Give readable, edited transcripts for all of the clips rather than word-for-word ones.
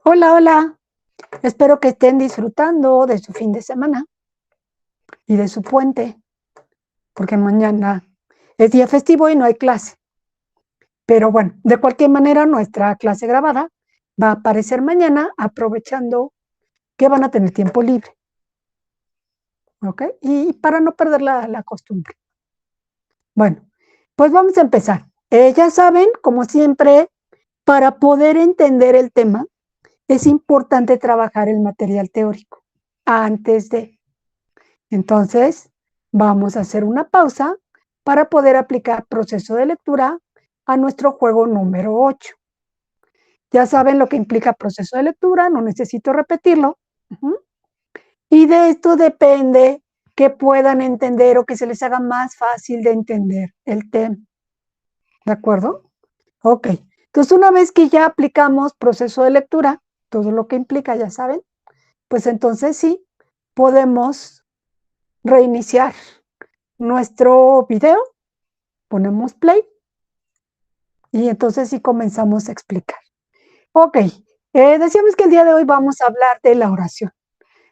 Hola, hola. Espero que estén disfrutando de su fin de semana y de su puente, porque mañana es día festivo y no hay clase. Pero bueno, de cualquier manera, nuestra clase grabada va a aparecer mañana, aprovechando que van a tener tiempo libre. ¿Ok? Y para no perder la costumbre. Bueno, pues vamos a empezar. Ya saben, como siempre, para poder entender el tema, es importante trabajar el material teórico antes de. Entonces, vamos a hacer una pausa para poder aplicar proceso de lectura a nuestro juego número 8. Ya saben lo que implica proceso de lectura, no necesito repetirlo. Y de esto depende que puedan entender o que se les haga más fácil de entender el tema. ¿De acuerdo? Ok. Entonces, una vez que ya aplicamos proceso de lectura, todo lo que implica, ya saben, pues entonces sí, podemos reiniciar nuestro video, ponemos play y entonces sí comenzamos a explicar. Ok, decíamos que el día de hoy vamos a hablar de la oración.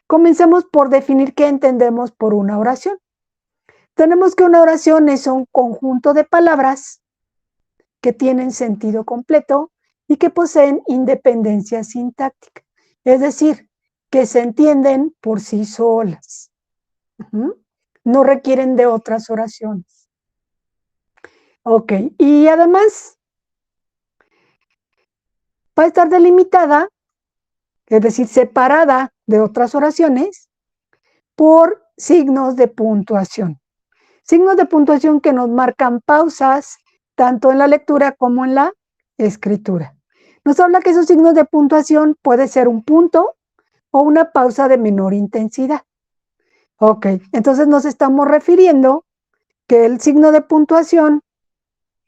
Comencemos por definir qué entendemos por una oración. Tenemos que una oración es un conjunto de palabras que tienen sentido completo y que poseen independencia sintáctica, es decir, que se entienden por sí solas. No requieren de otras oraciones. Ok, y además va a estar delimitada, es decir, separada de otras oraciones, por signos de puntuación. Signos de puntuación que nos marcan pausas, tanto en la lectura como en la escritura. Nos habla que esos signos de puntuación puede ser un punto o una pausa de menor intensidad. Ok, entonces nos estamos refiriendo que el signo de puntuación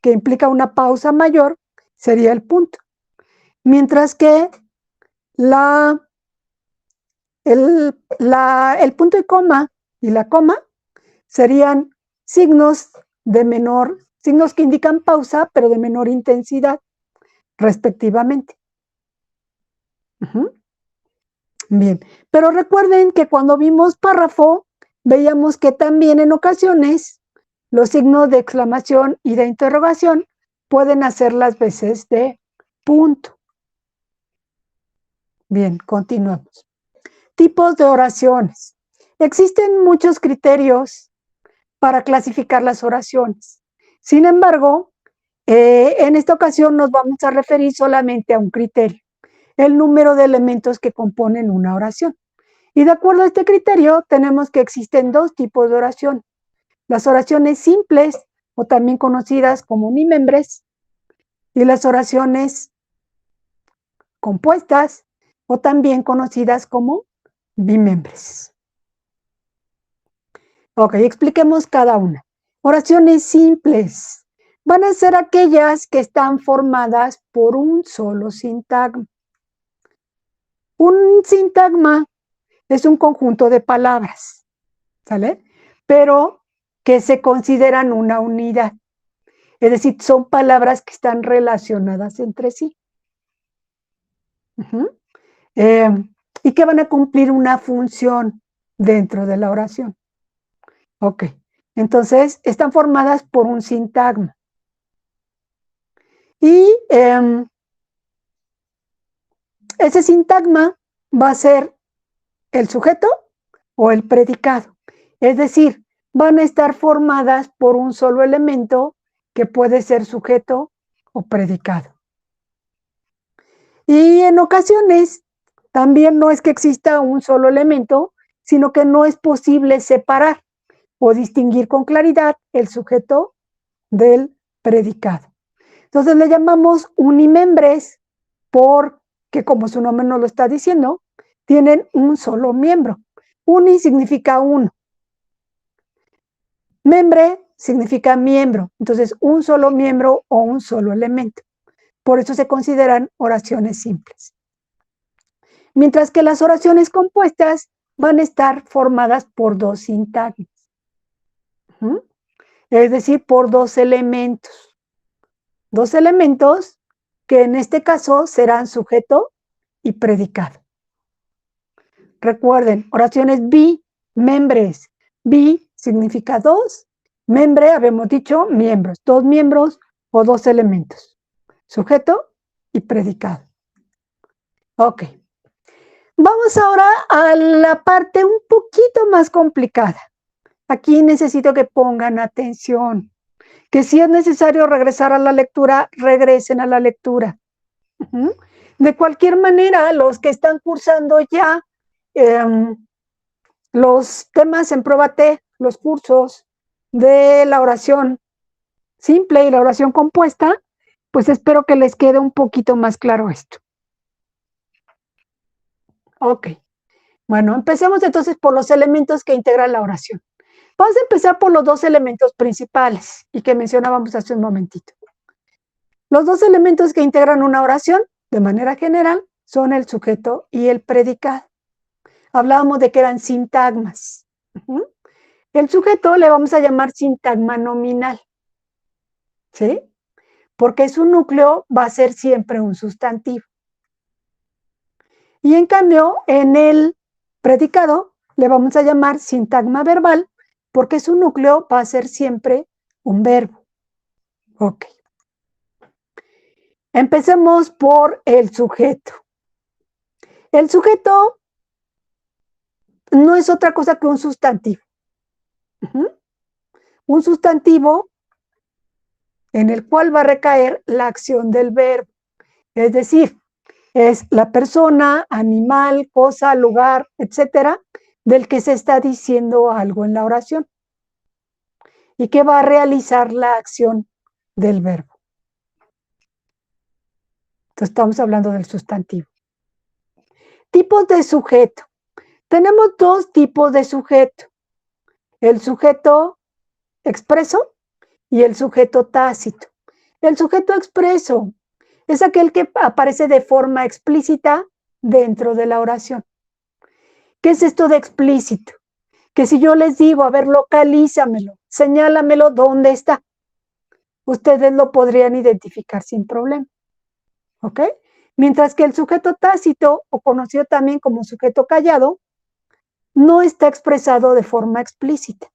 que implica una pausa mayor sería el punto, mientras que el punto y coma y la coma serían signos signos que indican pausa, pero de menor intensidad, respectivamente. Bien, pero recuerden que cuando vimos párrafo, veíamos que también en ocasiones los signos de exclamación y de interrogación pueden hacer las veces de punto. Bien, continuamos. Tipos de oraciones. Existen muchos criterios para clasificar las oraciones. Sin embargo, en esta ocasión nos vamos a referir solamente a un criterio, el número de elementos que componen una oración. Y de acuerdo a este criterio, tenemos que existen dos tipos de oración. Las oraciones simples, o también conocidas como unimembres, y las oraciones compuestas, o también conocidas como bimembres. Ok, expliquemos cada una. Oraciones simples van a ser aquellas que están formadas por un solo sintagma. Un sintagma es un conjunto de palabras, ¿sale? Pero que se consideran una unidad. Es decir, son palabras que están relacionadas entre sí. Eh, y que van a cumplir una función dentro de la oración. Ok, entonces están formadas por un sintagma. Y ese sintagma va a ser el sujeto o el predicado. Es decir, van a estar formadas por un solo elemento que puede ser sujeto o predicado. Y en ocasiones también no es que exista un solo elemento, sino que no es posible separar o distinguir con claridad el sujeto del predicado. Entonces le llamamos unimembres porque, como su nombre nos lo está diciendo, tienen un solo miembro. Uni significa uno. Membre significa miembro. Entonces, un solo miembro o un solo elemento. Por eso se consideran oraciones simples. Mientras que las oraciones compuestas van a estar formadas por dos sintagmas. Es decir, por dos elementos. Dos elementos que en este caso serán sujeto y predicado. Recuerden, oraciones bimembres. Bi significa dos, membre, habíamos dicho, miembros, dos miembros o dos elementos, sujeto y predicado. Ok. Vamos ahora a la parte un poquito más complicada. Aquí necesito que pongan atención, que si es necesario regresar a la lectura, regresen a la lectura. De cualquier manera, los que están cursando ya los temas en Prueba T, los cursos de la oración simple y la oración compuesta, pues espero que les quede un poquito más claro esto. Ok. Bueno, empecemos entonces por los elementos que integran la oración. Vamos a empezar por los dos elementos principales y que mencionábamos hace un momentito. Los dos elementos que integran una oración, de manera general, son el sujeto y el predicado. Hablábamos de que eran sintagmas. El sujeto le vamos a llamar sintagma nominal, ¿sí? Porque su núcleo va a ser siempre un sustantivo. Y en cambio, en el predicado le vamos a llamar sintagma verbal, porque su núcleo va a ser siempre un verbo. Ok. Empecemos por el sujeto. El sujeto no es otra cosa que un sustantivo. Un sustantivo en el cual va a recaer la acción del verbo. Es decir, es la persona, animal, cosa, lugar, etcétera, del que se está diciendo algo en la oración y que va a realizar la acción del verbo. Entonces estamos hablando del sustantivo. Tipos de sujeto. Tenemos dos tipos de sujeto. El sujeto expreso y el sujeto tácito. El sujeto expreso es aquel que aparece de forma explícita dentro de la oración. ¿Qué es esto de explícito? Que si yo les digo, a ver, localízamelo, señálamelo dónde está, ustedes lo podrían identificar sin problema. ¿Ok? Mientras que el sujeto tácito, o conocido también como sujeto callado, no está expresado de forma explícita.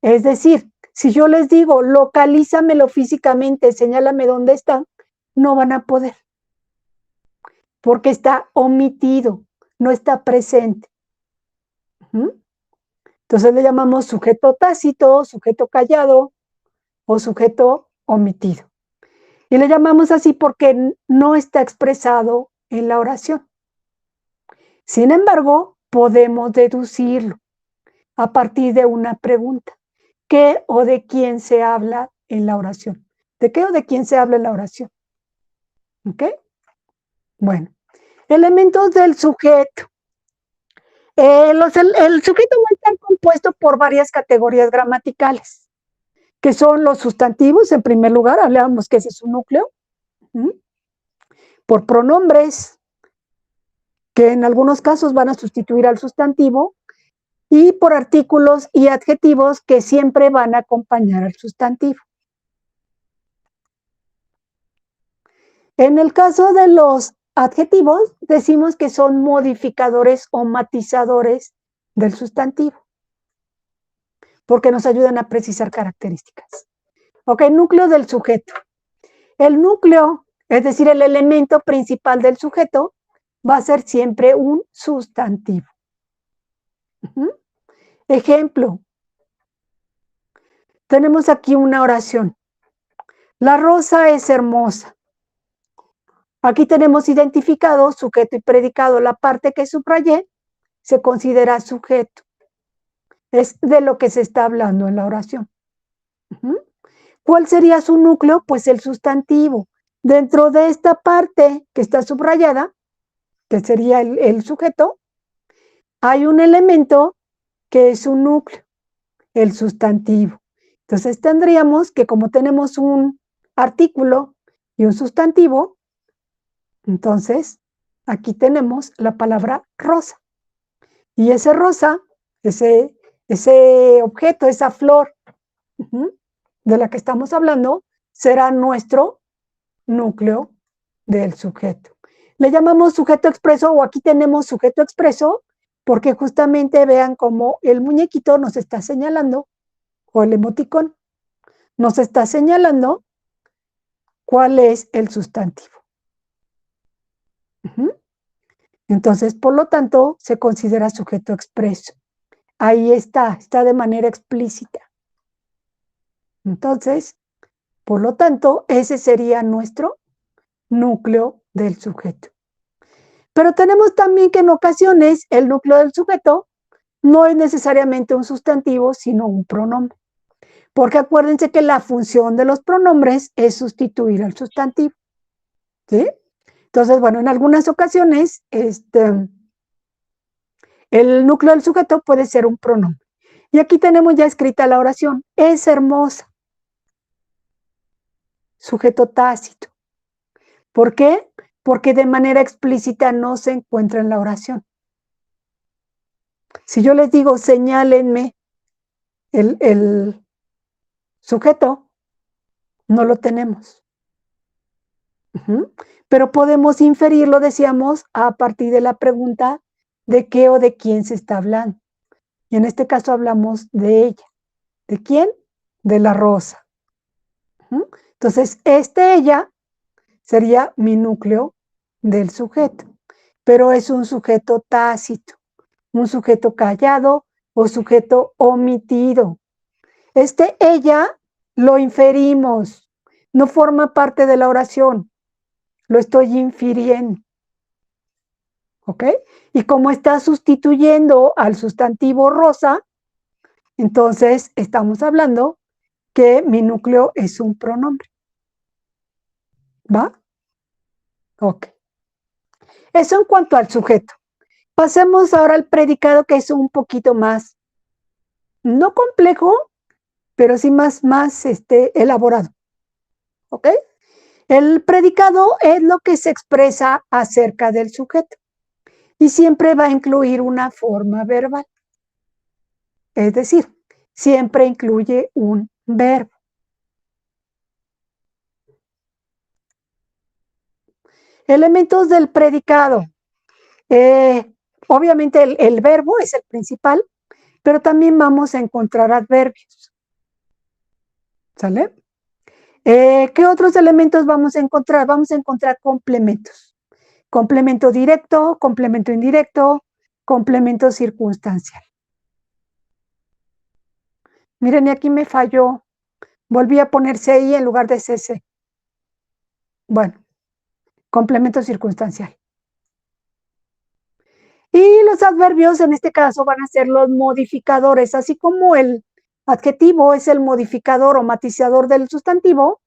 Es decir, si yo les digo, localízamelo físicamente, señálame dónde está, no van a poder. Porque está omitido, no está presente. Entonces le llamamos sujeto tácito, sujeto callado o sujeto omitido. Y le llamamos así porque no está expresado en la oración. Sin embargo, podemos deducirlo a partir de una pregunta. ¿Qué o de quién se habla en la oración? ¿De qué o de quién se habla en la oración? ¿Ok? Bueno, elementos del sujeto. El sujeto va a estar compuesto por varias categorías gramaticales, que son los sustantivos, en primer lugar, hablábamos que ese es su núcleo, por pronombres, que en algunos casos van a sustituir al sustantivo, y por artículos y adjetivos que siempre van a acompañar al sustantivo. En el caso de los adjetivos, decimos que son modificadores o matizadores del sustantivo, porque nos ayudan a precisar características. Ok, núcleo del sujeto. El núcleo, es decir, el elemento principal del sujeto, va a ser siempre un sustantivo. Ejemplo, tenemos aquí una oración. La rosa es hermosa. Aquí tenemos identificado sujeto y predicado. La parte que subrayé se considera sujeto. Es de lo que se está hablando en la oración. ¿Cuál sería su núcleo? Pues el sustantivo. Dentro de esta parte que está subrayada, que sería el sujeto, hay un elemento que es un núcleo, el sustantivo. Entonces tendríamos que, como tenemos un artículo y un sustantivo, entonces aquí tenemos la palabra rosa. Y ese rosa, ese objeto, esa flor de la que estamos hablando, será nuestro núcleo del sujeto. Le llamamos sujeto expreso o aquí tenemos sujeto expreso porque justamente vean cómo el muñequito nos está señalando o el emoticón nos está señalando cuál es el sustantivo. Entonces, por lo tanto, se considera sujeto expreso. Ahí está de manera explícita. Entonces, por lo tanto, ese sería nuestro núcleo del sujeto. Pero tenemos también que en ocasiones el núcleo del sujeto no es necesariamente un sustantivo, sino un pronombre. Porque acuérdense que la función de los pronombres es sustituir al sustantivo. ¿Sí? Entonces, bueno, en algunas ocasiones el núcleo del sujeto puede ser un pronombre. Y aquí tenemos ya escrita la oración. Es hermosa. Sujeto tácito. ¿Por qué? Porque de manera explícita no se encuentra en la oración. Si yo les digo, señálenme el sujeto, no lo tenemos. Pero podemos inferirlo, decíamos, a partir de la pregunta de qué o de quién se está hablando. Y en este caso hablamos de ella. ¿De quién? De la rosa. Entonces, ella sería mi núcleo del sujeto, pero es un sujeto tácito, un sujeto callado o sujeto omitido. Ella lo inferimos, no forma parte de la oración, lo estoy infiriendo. ¿Ok? Y como está sustituyendo al sustantivo rosa, entonces estamos hablando que mi núcleo es un pronombre. ¿Va? Ok. Eso en cuanto al sujeto. Pasemos ahora al predicado, que es un poquito más, no complejo, pero sí más elaborado. ¿Ok? El predicado es lo que se expresa acerca del sujeto y siempre va a incluir una forma verbal. Es decir, siempre incluye un verbo. Elementos del predicado. Obviamente el verbo es el principal, pero también vamos a encontrar adverbios. ¿Sale? ¿Qué otros elementos vamos a encontrar? Vamos a encontrar complementos. Complemento directo, complemento indirecto, complemento circunstancial. Miren, aquí me falló. Volví a poner CI en lugar de CC. Bueno, complemento circunstancial. Y los adverbios en este caso van a ser los modificadores, así como el adjetivo es el modificador o matizador del sustantivo,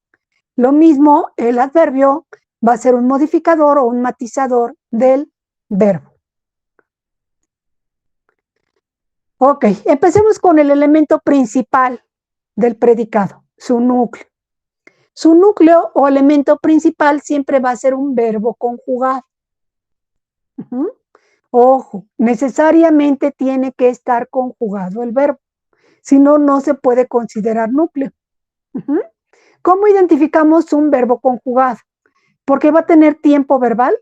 lo mismo el adverbio va a ser un modificador o un matizador del verbo. Ok, empecemos con el elemento principal del predicado, su núcleo. Su núcleo o elemento principal siempre va a ser un verbo conjugado. Ojo, necesariamente tiene que estar conjugado el verbo, si no, no se puede considerar núcleo. ¿Cómo identificamos un verbo conjugado? Porque va a tener tiempo verbal,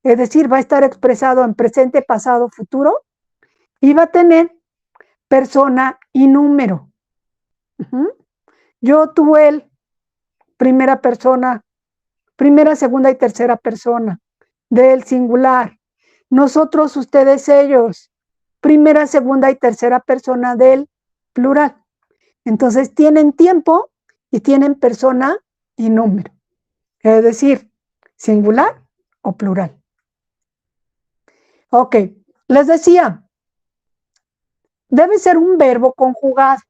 es decir, va a estar expresado en presente, pasado, futuro, y va a tener persona y número. Yo, tú, él, primera persona, primera, segunda y tercera persona, del singular. Nosotros, ustedes, ellos, primera, segunda y tercera persona del plural. Entonces tienen tiempo y tienen persona y número. Es decir, singular o plural. Ok, les decía, debe ser un verbo conjugado.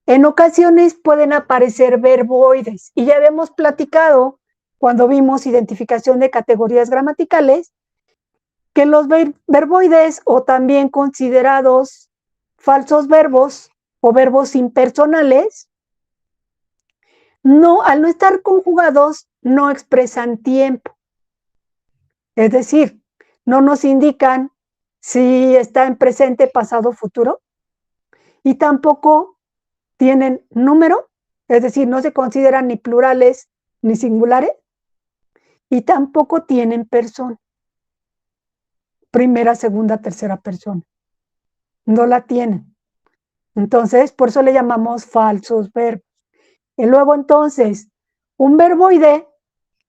En ocasiones pueden aparecer verboides y ya habíamos platicado cuando vimos identificación de categorías gramaticales que los verboides o también considerados falsos verbos o verbos impersonales al no estar conjugados no expresan tiempo. Es decir, no nos indican si está en presente, pasado, futuro y tampoco tienen número, es decir, no se consideran ni plurales ni singulares y tampoco tienen persona. primera, segunda, tercera persona. No la tienen. Entonces, por eso le llamamos falsos verbos. Y luego, entonces, un verboide,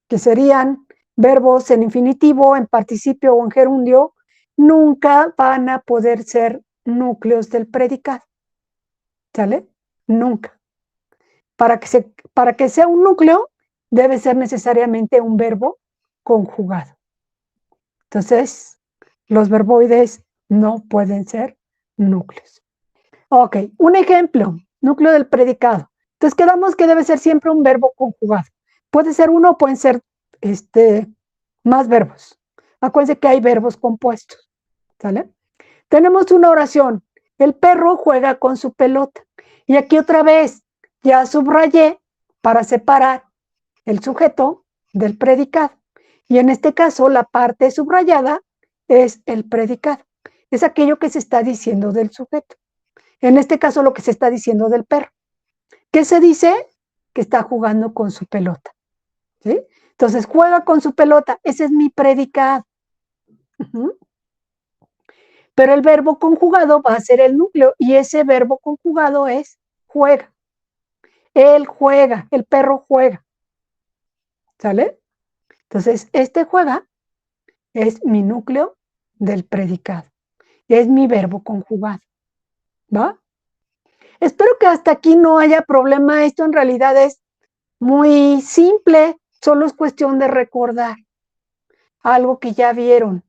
que serían verbos en infinitivo, en participio o en gerundio, nunca van a poder ser núcleos del predicado. ¿Sale? Nunca. Para que sea un núcleo, debe ser necesariamente un verbo conjugado. Entonces, los verboides no pueden ser núcleos. Ok, un ejemplo, núcleo del predicado. Entonces, quedamos que debe ser siempre un verbo conjugado. Puede ser uno o pueden ser más verbos. Acuérdense que hay verbos compuestos. ¿Sale? Tenemos una oración. El perro juega con su pelota. Y aquí otra vez ya subrayé para separar el sujeto del predicado. Y en este caso la parte subrayada es el predicado. Es aquello que se está diciendo del sujeto. En este caso lo que se está diciendo del perro. ¿Qué se dice? Que está jugando con su pelota. ¿Sí? Entonces juega con su pelota. Ese es mi predicado. Pero el verbo conjugado va a ser el núcleo y ese verbo conjugado es juega. Él juega, el perro juega. ¿Sale? Entonces, este juega es mi núcleo del predicado. Es mi verbo conjugado. ¿Va? Espero que hasta aquí no haya problema. Esto en realidad es muy simple. Solo es cuestión de recordar algo que ya vieron.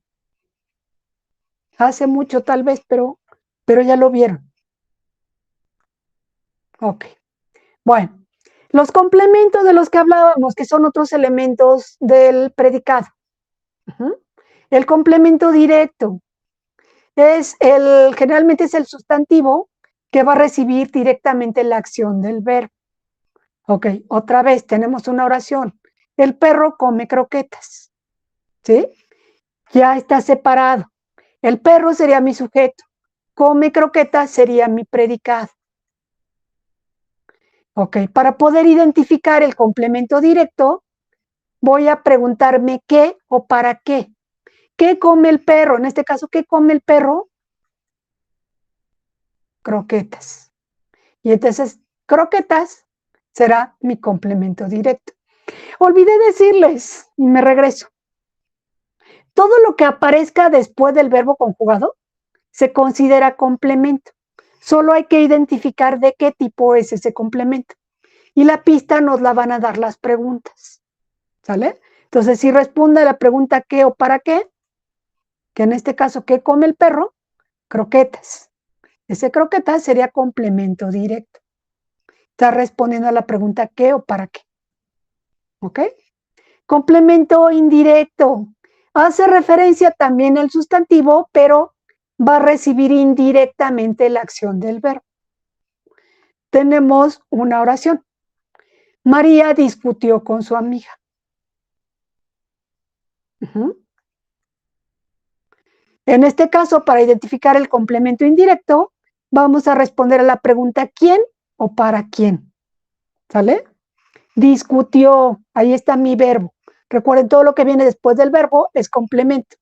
Hace mucho tal vez, pero ya lo vieron. Ok. Bueno. Los complementos de los que hablábamos, que son otros elementos del predicado. El complemento directo generalmente es el sustantivo que va a recibir directamente la acción del verbo. Ok, otra vez tenemos una oración. El perro come croquetas. ¿Sí? Ya está separado. El perro sería mi sujeto. Come croquetas sería mi predicado. Ok, para poder identificar el complemento directo, voy a preguntarme qué o para qué. ¿Qué come el perro? En este caso, ¿qué come el perro? Croquetas. Y entonces, croquetas será mi complemento directo. Olvidé decirles, y me regreso. Todo lo que aparezca después del verbo conjugado se considera complemento. Solo hay que identificar de qué tipo es ese complemento. Y la pista nos la van a dar las preguntas. ¿Sale? Entonces, si responde a la pregunta qué o para qué, que en este caso, ¿qué come el perro? Croquetas. Ese croquetas sería complemento directo. Está respondiendo a la pregunta qué o para qué. ¿Ok? Complemento indirecto. Hace referencia también al sustantivo, pero va a recibir indirectamente la acción del verbo. Tenemos una oración. María discutió con su amiga. En este caso, para identificar el complemento indirecto, vamos a responder a la pregunta ¿quién o para quién? ¿Sale? Discutió, ahí está mi verbo. Recuerden, todo lo que viene después del verbo es complemento.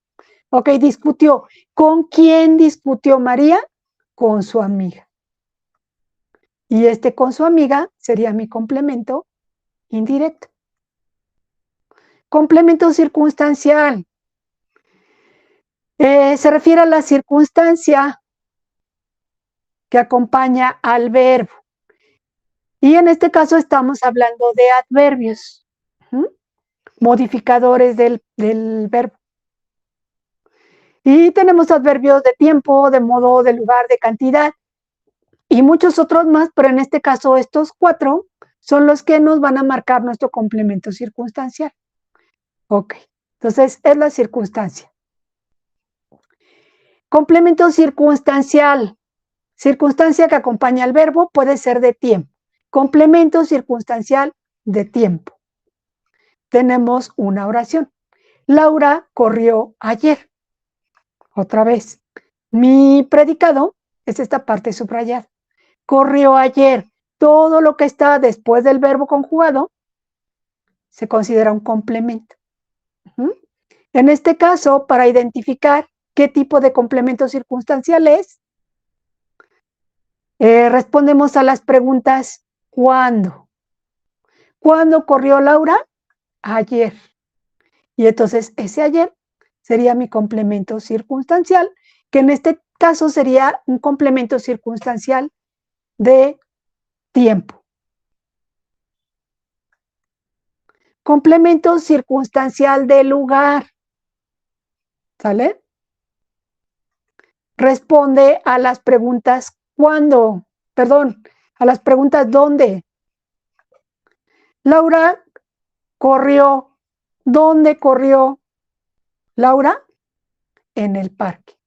Ok, discutió. ¿Con quién discutió María? Con su amiga. Y con su amiga sería mi complemento indirecto. Complemento circunstancial. Se refiere a la circunstancia que acompaña al verbo. Y en este caso estamos hablando de adverbios, modificadores del verbo. Y tenemos adverbios de tiempo, de modo, de lugar, de cantidad y muchos otros más, pero en este caso estos 4 son los que nos van a marcar nuestro complemento circunstancial. Ok, entonces es la circunstancia. Complemento circunstancial. Circunstancia que acompaña al verbo puede ser de tiempo. Complemento circunstancial de tiempo. Tenemos una oración. Laura corrió ayer. Otra vez. Mi predicado es esta parte subrayada. Corrió ayer. Todo lo que está después del verbo conjugado se considera un complemento. En este caso, para identificar ¿Qué tipo de complemento circunstancial es? Respondemos a las preguntas ¿cuándo? ¿Cuándo corrió Laura? Ayer. Y entonces ese ayer sería mi complemento circunstancial, que en este caso sería un complemento circunstancial de tiempo. Complemento circunstancial de lugar. ¿Sale? Responde a las preguntas ¿cuándo? Perdón, a las preguntas ¿dónde? Laura corrió. ¿Dónde corrió Laura? En el parque.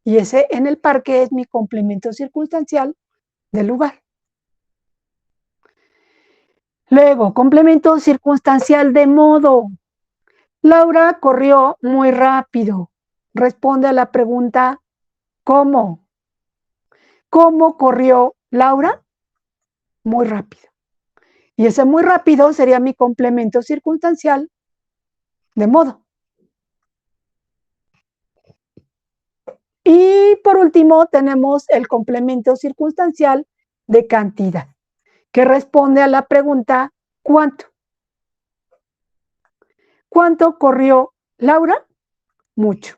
Y ese en el parque es mi complemento circunstancial del lugar. Luego, complemento circunstancial de modo. Laura corrió muy rápido. Responde a la pregunta ¿cómo? ¿Cómo corrió Laura? Muy rápido. Y ese muy rápido sería mi complemento circunstancial de modo. Y por último tenemos el complemento circunstancial de cantidad, que responde a la pregunta ¿cuánto? ¿Cuánto corrió Laura? Mucho.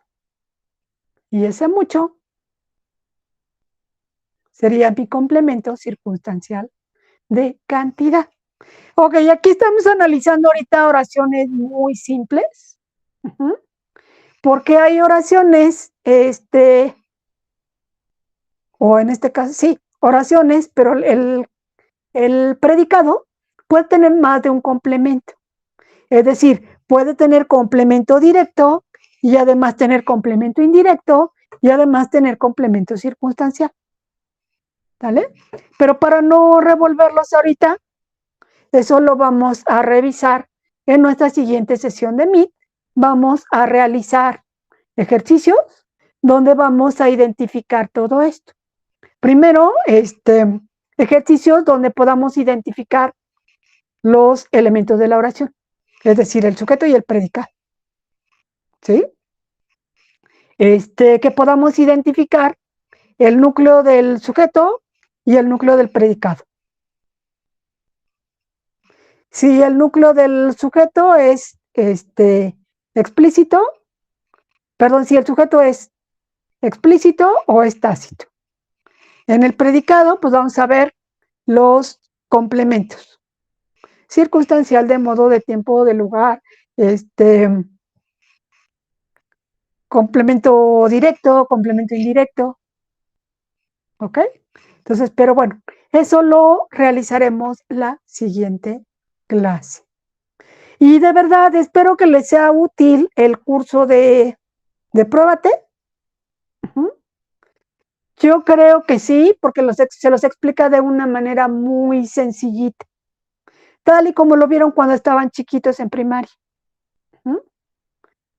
Y ese mucho sería mi complemento circunstancial de cantidad. Ok, aquí estamos analizando ahorita oraciones muy simples. Porque hay oraciones, o en este caso, sí, oraciones, pero el predicado puede tener más de un complemento. Es decir, puede tener complemento directo y además tener complemento indirecto y además tener complemento circunstancial. ¿Vale? Pero para no revolverlos ahorita, eso lo vamos a revisar en nuestra siguiente sesión de Meet. Vamos a realizar ejercicios donde vamos a identificar todo esto. Primero, ejercicios donde podamos identificar los elementos de la oración, es decir, el sujeto y el predicado. ¿Sí? Que podamos identificar el núcleo del sujeto y el núcleo del predicado. Si el núcleo del sujeto es explícito, perdón, si el sujeto es explícito o es tácito. En el predicado, pues vamos a ver los complementos. Circunstancial, de modo, de tiempo, de lugar, complemento directo, complemento indirecto. ¿Ok? Entonces, pero bueno, eso lo realizaremos la siguiente clase. Y de verdad, espero que les sea útil el curso de Pruébate. Yo creo que sí, porque se los explica de una manera muy sencillita, tal y como lo vieron cuando estaban chiquitos en primaria.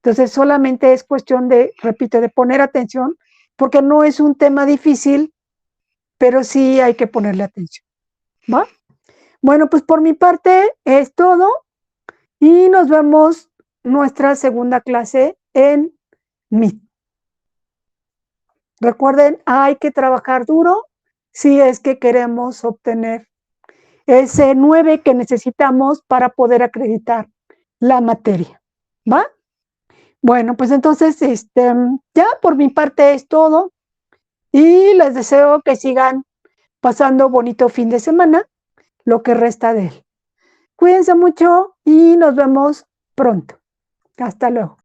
Entonces, solamente es cuestión de, repito, de poner atención, porque no es un tema difícil, pero sí hay que ponerle atención. ¿Va? Bueno, pues por mi parte es todo y nos vemos nuestra segunda clase en Meet. Recuerden, hay que trabajar duro si es que queremos obtener ese 9 que necesitamos para poder acreditar la materia. ¿Va? Bueno, pues entonces, ya por mi parte es todo y les deseo que sigan pasando bonito fin de semana, lo que resta de él. Cuídense mucho y nos vemos pronto. Hasta luego.